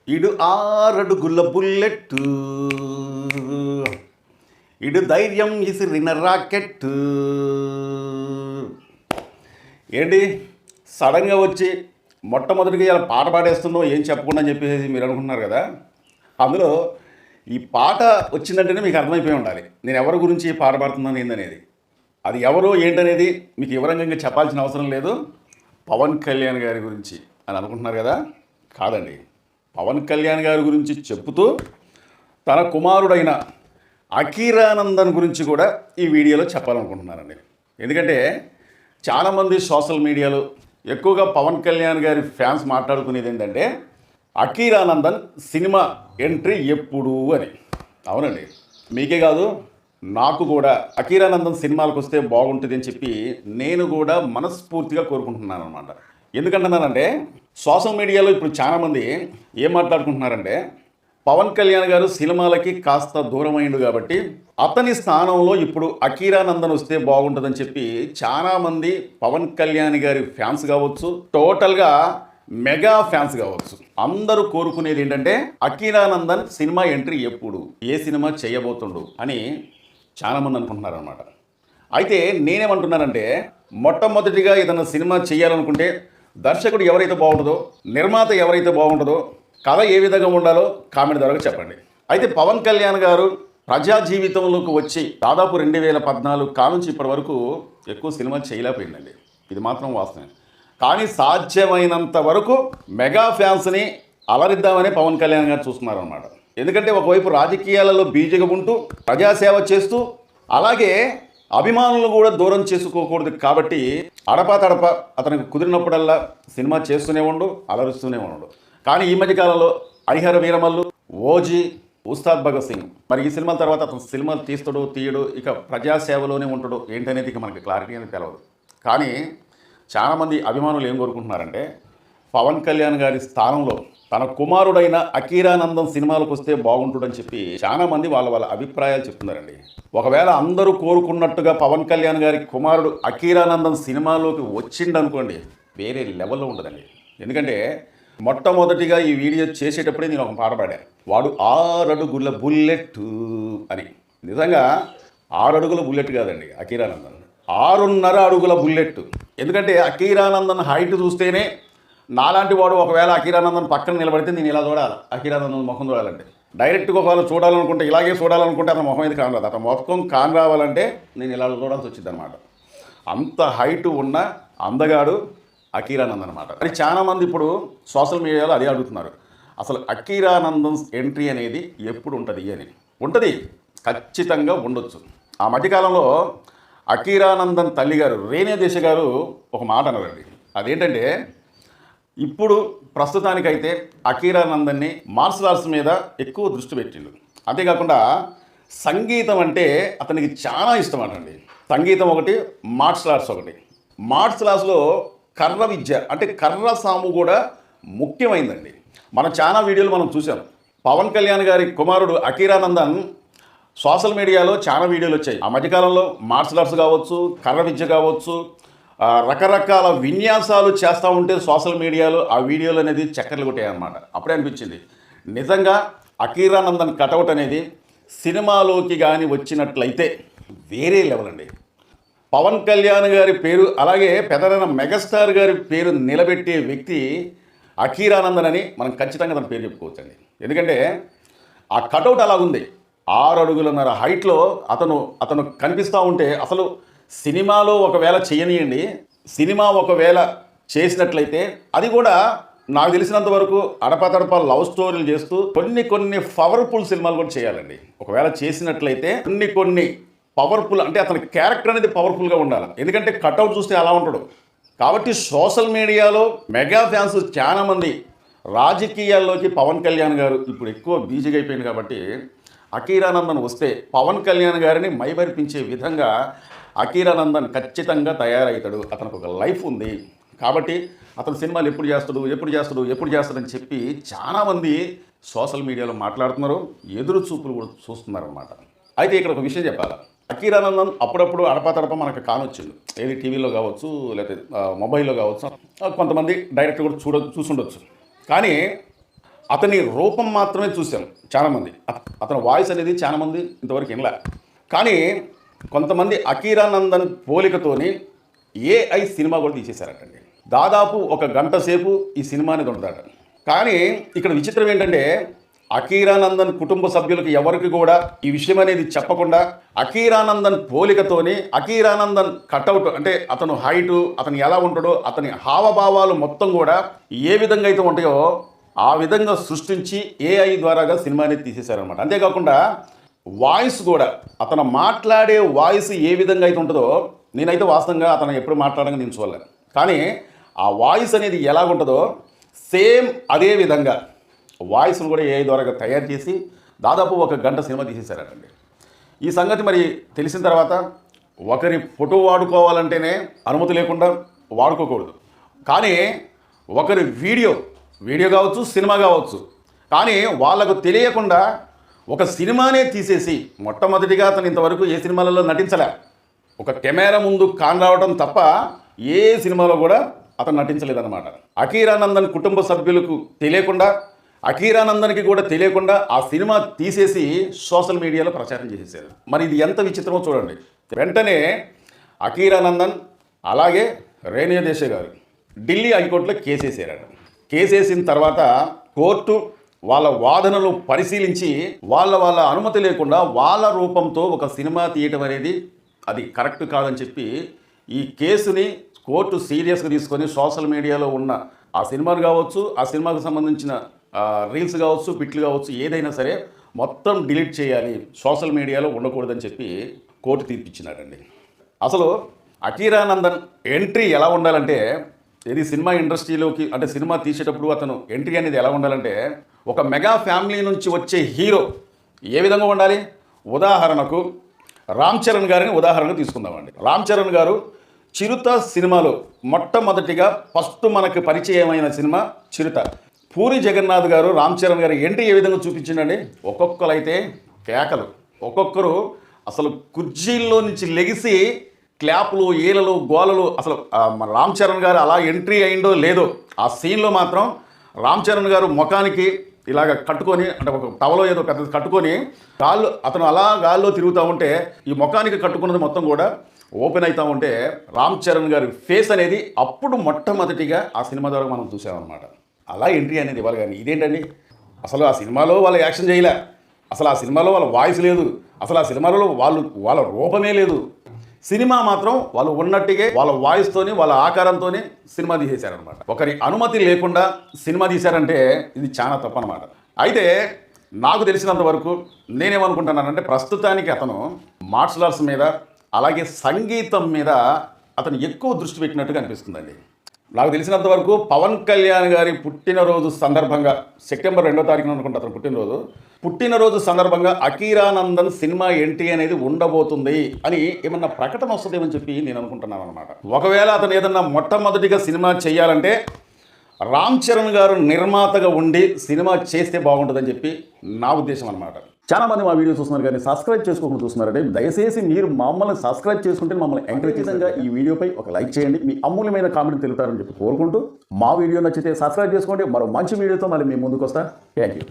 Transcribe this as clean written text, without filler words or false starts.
ఇడు ఆరడుగుల బుల్లెట్టు, ఇడు ధైర్యం ఇసిరిన రాకెట్టు. ఏంటి సడన్గా వచ్చి మొట్టమొదటిగా ఇలా పాట పాడేస్తున్నావు ఏం చెప్పకుండా అని చెప్పేసి మీరు అనుకుంటున్నారు కదా. అందులో ఈ పాట వచ్చిందంటేనే మీకు అర్థమైపోయి ఉండాలి నేను ఎవరి గురించి పాట పాడుతున్నాను ఏందనేది. అది ఎవరో ఏంటనేది మీకు వివరంగా చెప్పాల్సిన అవసరం లేదు. పవన్ కళ్యాణ్ గారి గురించి అని అనుకుంటున్నారు కదా. కాదండి, పవన్ కళ్యాణ్ గారి గురించి చెప్తూ తన కుమారుడైన అఖీరానందన్ గురించి కూడా ఈ వీడియోలో చెప్పాలనుకుంటున్నానండి. ఎందుకంటే చాలామంది సోషల్ మీడియాలో ఎక్కువగా పవన్ కళ్యాణ్ గారి ఫ్యాన్స్ మాట్లాడుకునేది ఏంటంటే అఖీరానందన్ సినిమా ఎంట్రీ ఎప్పుడు అని. అవునండి, మీకే కాదు నాకు కూడా అఖీరానందన్ సినిమాలకు వస్తే బాగుంటుంది అని చెప్పి నేను కూడా మనస్ఫూర్తిగా కోరుకుంటున్నాను అనమాట. ఎందుకంటున్నానంటే సోషల్ మీడియాలో ఇప్పుడు చాలామంది ఏం మాట్లాడుకుంటున్నారంటే పవన్ కళ్యాణ్ గారు సినిమాలకి కాస్త దూరం అయిండు కాబట్టి అతని స్థానంలో ఇప్పుడు అఖీరానందన్ వస్తే బాగుంటుందని చెప్పి చాలామంది పవన్ కళ్యాణ్ గారి ఫ్యాన్స్ కావచ్చు, టోటల్గా మెగా ఫ్యాన్స్ కావచ్చు, అందరూ కోరుకునేది ఏంటంటే అఖీరానందన్ సినిమా ఎంట్రీ ఎప్పుడు, ఏ సినిమా చేయబోతుండు అని చాలామంది అనుకుంటున్నారు అనమాట. అయితే నేనేమంటున్నానంటే మొట్టమొదటిగా ఏదైనా సినిమా చేయాలనుకుంటే దర్శకుడు ఎవరైతే బాగుంటుందో, నిర్మాత ఎవరైతే బాగుంటుందో, కథ ఏ విధంగా ఉండాలో కామెంట్ ద్వారా చెప్పండి. అయితే పవన్ కళ్యాణ్ గారు ప్రజా జీవితంలోకి వచ్చి దాదాపు 2014 కానుంచి ఇప్పటి వరకు ఎక్కువ సినిమాలు చేయలేకపోయిందండి. ఇది మాత్రం వాస్తవం. కానీ సాధ్యమైనంత వరకు మెగా ఫ్యాన్స్ని అలరిద్దామని పవన్ కళ్యాణ్ గారు చూస్తున్నారన్నమాట. ఎందుకంటే ఒకవైపు రాజకీయాలలో బీజగా ఉంటూ ప్రజాసేవ చేస్తూ అలాగే అభిమానులను కూడా దూరం చేసుకోకూడదు కాబట్టి అడపా అతనికి కుదిరినప్పుడల్లా సినిమా చేస్తూనే ఉండు, అలరుస్తూనే ఉండు. కానీ ఈ మధ్యకాలంలో హరిహర వీరమల్లు, ఓజీ, ఉస్తాద్ భగత్ సింగ్, మరి ఈ సినిమాల తర్వాత అతను సినిమాలు తీయడు, ఇక ప్రజాసేవలోనే ఉంటాడు ఏంటనేది ఇక మనకి క్లారిటీ అనేది తెలవదు. కానీ చాలామంది అభిమానులు ఏం కోరుకుంటున్నారంటే పవన్ కళ్యాణ్ గారి స్థానంలో తన కుమారుడైన అఖీరానందన్ సినిమాలకు వస్తే బాగుంటుందని చెప్పి చాలామంది వాళ్ళ అభిప్రాయాలు చెప్తున్నారండి. ఒకవేళ అందరూ కోరుకున్నట్టుగా పవన్ కళ్యాణ్ గారి కుమారుడు అఖీరానందన్ సినిమాలోకి వచ్చిండనుకోండి వేరే లెవెల్లో ఉండదండి. ఎందుకంటే మొట్టమొదటిగా ఈ వీడియో చేసేటప్పుడే నేను ఒక పాట పాడాను, వాడు 6 అడుగుల బుల్లెట్ అని. నిజంగా 6 అడుగుల బుల్లెట్ కాదండి అఖీరానందన్, 6.5 అడుగుల బుల్లెట్. ఎందుకంటే అఖీరానందన్ హైట్ చూస్తేనే నాలాంటి వాడు ఒకవేళ అఖీరానందన్ పక్కన నిలబడితే నేను ఇలా చూడాలి, అఖీరానందన్ ముఖం చూడాలంటే. డైరెక్ట్గా ఒకవేళ చూడాలనుకుంటే ఇలాగే చూడాలనుకుంటే అతని ముఖం ఇది కాని రాదు, అతని ముఖం కాని రావాలంటే నేను ఇలా చూడాల్సి వచ్చింది అనమాట. అంత హైట్ ఉన్న అందగాడు అఖీరానందన్ అనమాట. అది చాలామంది ఇప్పుడు సోషల్ మీడియాలో అదే అడుగుతున్నారు, అసలు అఖీరానందన్ ఎంట్రీ అనేది ఎప్పుడు ఉంటుంది అని. ఉంటుంది, ఖచ్చితంగా ఉండొచ్చు. ఆ మధ్యకాలంలో అఖీరానందన్ తల్లి గారు రేణే దేశ గారు ఒక మాట అన్నారండి. అదేంటంటే ఇప్పుడు ప్రస్తుతానికైతే అఖీరానందన్ని మార్షల్ ఆర్ట్స్ మీద ఎక్కువ దృష్టి పెట్టిండు. అంతేకాకుండా సంగీతం అంటే అతనికి చాలా ఇష్టం అండి. సంగీతం ఒకటి, మార్షల్ ఆర్ట్స్ ఒకటి. మార్షల్ ఆర్ట్స్లో కర్ర విద్య అంటే కర్ర సాము కూడా ముఖ్యమైందండి. మనం చాలా వీడియోలు మనం చూసాం. పవన్ కళ్యాణ్ గారి కుమారుడు అఖీరానందన్ సోషల్ మీడియాలో చాలా వీడియోలు వచ్చాయి. ఆ మధ్యకాలంలో మార్షల్ ఆర్ట్స్ కావచ్చు, కర్ర విద్య కావచ్చు, రకరకాల విన్యాసాలు చేస్తూ ఉంటే సోషల్ మీడియాలో ఆ వీడియోలు అనేది చక్కర్లు కొట్టాయి అన్నమాట. అప్పుడే అనిపించింది నిజంగా అఖీరానందన్ కటౌట్ అనేది సినిమాలోకి కానీ వచ్చినట్లయితే వేరే లెవెల్ అండి. పవన్ కళ్యాణ్ గారి పేరు అలాగే పెదరైన మెగాస్టార్ గారి పేరు నిలబెట్టే వ్యక్తి అఖీరానందన్ అని మనం ఖచ్చితంగా తన పేరు చెప్పుకోవచ్చండి. ఎందుకంటే ఆ కటౌట్ అలాగుంది, 6 అడుగులన్నర హైట్లో అతను కనిపిస్తూ ఉంటే అసలు సినిమాలో ఒకవేళ చేయనియండి, సినిమా ఒకవేళ చేసినట్లయితే అది కూడా నాకు తెలిసినంత వరకు అడపతడప లవ్ స్టోరీలు చేస్తూ కొన్ని పవర్ఫుల్ సినిమాలు కూడా చేయాలండి. ఒకవేళ చేసినట్లయితే కొన్ని పవర్ఫుల్ అంటే అతని క్యారెక్టర్ అనేది పవర్ఫుల్గా ఉండాలి. ఎందుకంటే కట్అవుట్ చూస్తే అలా ఉంటాడు. కాబట్టి సోషల్ మీడియాలో మెగా ఫ్యాన్స్ చాలామంది రాజకీయాల్లోకి పవన్ కళ్యాణ్ గారు ఇప్పుడు ఎక్కువ బీజీగా అయిపోయింది కాబట్టి అఖీరానందన్ వస్తే పవన్ కళ్యాణ్ గారిని మైమరిపించే విధంగా అఖీరానందన్ ఖచ్చితంగా తయారవుతాడు. అతనికి ఒక లైఫ్ ఉంది కాబట్టి అతను సినిమాలు ఎప్పుడు చేస్తాడని చెప్పి చాలామంది సోషల్ మీడియాలో మాట్లాడుతున్నారు, ఎదురు చూపులు కూడా చూస్తున్నారు అన్నమాట. అయితే ఇక్కడ ఒక విషయం చెప్పాలి, అఖీరానందన్ అప్పుడప్పుడు అడపా మనకు కానొచ్చిండు, ఏది టీవీలో కావచ్చు లేకపోతే మొబైల్లో కావచ్చు, కొంతమంది డైరెక్ట్ కూడా చూసుండొచ్చు. కానీ అతని రూపం మాత్రమే చూసాం చాలామంది. అతని వాయిస్ అనేది చాలామంది ఇంతవరకు వినలే. కానీ కొంతమంది అకీరానందన్ పోలికతోని ఏఐ సినిమా కూడా తీసేశారటండి. దాదాపు 1 గంట సేపు ఈ సినిమా అనేది ఉంటుందట. కానీ ఇక్కడ విచిత్రం ఏంటంటే అకీరానందన్ కుటుంబ సభ్యులకు ఎవరికి కూడా ఈ విషయం అనేది చెప్పకుండా అకీరానందన్ పోలికతోని అకీరానందన్ కట్అవుట్ అంటే అతను హైటు, అతను ఎలా ఉంటాడో, అతని హావభావాలు మొత్తం కూడా ఏ విధంగా అయితే ఉంటాయో ఆ విధంగా సృష్టించి ఏఐ ద్వారాగా సినిమా అనేది తీసేశారనమాట. అంతేకాకుండా వాయిస్ కూడా అతను మాట్లాడే వాయిస్ ఏ విధంగా అయితే ఉంటుందో, నేనైతే వాస్తవంగా అతను ఎప్పుడు మాట్లాడగా నేను చూడలేదు. కానీ ఆ వాయిస్ అనేది ఎలాగుంటుందో సేమ్ అదే విధంగా వాయిస్ను కూడా ఏఐ ద్వారా తయారు చేసి దాదాపు 1 గంట సినిమా తీసేశారటండి. ఈ సంగతి మరి తెలిసిన తర్వాత ఒకరి ఫోటో వాడుకోవాలంటేనే అనుమతి లేకుండా వాడుకోకూడదు. కానీ ఒకరి వీడియో కావచ్చు, సినిమా కావచ్చు, కానీ వాళ్ళకు తెలియకుండా ఒక సినిమానే తీసేసి మొట్టమొదటిగా అతను ఇంతవరకు ఏ సినిమాలలో నటించలే. ఒక కెమెరా ముందు రావడం తప్ప ఏ సినిమాలో కూడా అతను నటించలేదన్నమాట. అకీరానందన్ కుటుంబ సభ్యులకు తెలియకుండా, అకీరానందన్కి కూడా తెలియకుండా ఆ సినిమా తీసేసి సోషల్ మీడియాలో ప్రచారం చేసేసారు. మరి ఇది ఎంత విచిత్రమో చూడండి. వెంటనే అకీరానందన్ అలాగే రేణుకా దేశాయ్ గారు ఢిల్లీ హైకోర్టులో కేసేసారు. కేసేసిన తర్వాత కోర్టు వాళ్ళ వాదనలు పరిశీలించి వాళ్ళ అనుమతి లేకుండా వాళ్ళ రూపంతో ఒక సినిమా తీయటం అనేది అది కరెక్ట్ కాదని చెప్పి ఈ కేసుని కోర్టు సీరియస్గా తీసుకొని సోషల్ మీడియాలో ఉన్న ఆ సినిమాలు కావచ్చు, ఆ సినిమాకు సంబంధించిన రీల్స్ కావచ్చు, పిట్లు కావచ్చు, ఏదైనా సరే మొత్తం డిలీట్ చేయాలి, సోషల్ మీడియాలో ఉండకూడదని చెప్పి కోర్టు తీర్పిచ్చినాడండి. అసలు అకీరానందన్ ఎంట్రీ ఎలా ఉండాలంటే, ఇది సినిమా ఇండస్ట్రీలోకి అంటే సినిమా తీసేటప్పుడు అతను ఎంట్రీ అనేది ఎలా ఉండాలంటే ఒక మెగా ఫ్యామిలీ నుంచి వచ్చే హీరో ఏ విధంగా ఉండాలి. ఉదాహరణకు రామ్ చరణ్ గారిని ఉదాహరణగా తీసుకుందామండి. రామ్ చరణ్ గారు చిరుత సినిమాలో మొట్టమొదటిగా ఫస్ట్ మనకు పరిచయమైన సినిమా చిరుత. పూరి జగన్నాథ్ గారు రామ్ చరణ్ గారి ఎంట్రీ ఏ విధంగా చూపించిండండి. ఒక్కొక్కరు అయితే కేకలు, ఒక్కొక్కరు అసలు కుర్చీల్లో నుంచి లెగిసి క్లాపులు, ఈలలు, గోలలు. అసలు మన రామ్ చరణ్ గారు అలా ఎంట్రీ అయిందో లేదో ఆ సీన్లో మాత్రం రామ్ చరణ్ గారు ముఖానికి ఇలాగ కట్టుకొని అంటే ఒక టవలో ఏదో పెద్ద కట్టుకొని అతను అలా గాల్లో తిరుగుతూ ఉంటే ఈ ముఖానికి కట్టుకున్నది మొత్తం కూడా ఓపెన్ అవుతూ ఉంటే రామ్ చరణ్ గారి ఫేస్ అనేది అప్పుడు మొట్టమొదటిగా ఆ సినిమా ద్వారా మనం చూసామన్నమాట. అలా ఎంట్రీ అనేది ఇవ్వాలి. కానీ ఇదేంటండి, అసలు ఆ సినిమాలో వాళ్ళు యాక్షన్ చేయలే, అసలు ఆ సినిమాలో వాళ్ళ వాయిస్ లేదు, అసలు ఆ సినిమాలో వాళ్ళ రూపమే లేదు. సినిమా మాత్రం వాళ్ళు ఉన్నట్టుగా వాళ్ళ వాయిస్తోని వాళ్ళ ఆకారంతోనే సినిమా తీసేశారనమాట. ఒకరి అనుమతి లేకుండా సినిమా తీశారంటే ఇది చాలా తప్పు అనమాట. అయితే నాకు తెలిసినంత వరకు నేనేమనుకుంటున్నానంటే ప్రస్తుతానికి అతను మార్షల్ ఆర్ట్స్ మీద అలాగే సంగీతం మీద అతను ఎక్కువ దృష్టి పెట్టినట్టుగా అనిపిస్తుందండి. నాకు తెలిసినంత వరకు పవన్ కళ్యాణ్ గారి పుట్టినరోజు సందర్భంగా సెప్టెంబర్ 2వ తారీఖున అనుకుంటా అతను పుట్టినరోజు సందర్భంగా అకీరానందన్ సినిమా ఎంట్రీ అనేది ఉండబోతుంది అని ఏమన్నా ప్రకటన వస్తుందేమని చెప్పి నేను అనుకుంటున్నాను అనమాట. ఒకవేళ అతను ఏదన్నా మొట్టమొదటిగా సినిమా చేయాలంటే రామ్ చరణ్ గారు నిర్మాతగా ఉండి సినిమా చేస్తే బాగుంటుందని చెప్పి నా ఉద్దేశం అనమాట. చాలామంది మా వీడియో చూస్తున్నారు కానీ సబ్స్క్రైబ్ చేసుకోకుండా చూస్తున్నారంటే దయచేసి మీరు మమ్మల్ని సబ్స్క్రైబ్ చేసుకుంటే మమ్మల్ని ఎంకరేజ్ చేసేందుకు ఈ వీడియోపై ఒక లైక్ చేయండి. మీ అమూల్యమైన కామెంట్ తెలుపుతారని చెప్పి కోరుకుంటూ మా వీడియో నచ్చితే సబ్స్క్రైబ్ చేసుకోండి. మరో మంచి వీడియోతో మళ్ళీ మేము ముందుకు వస్తా. Thank you.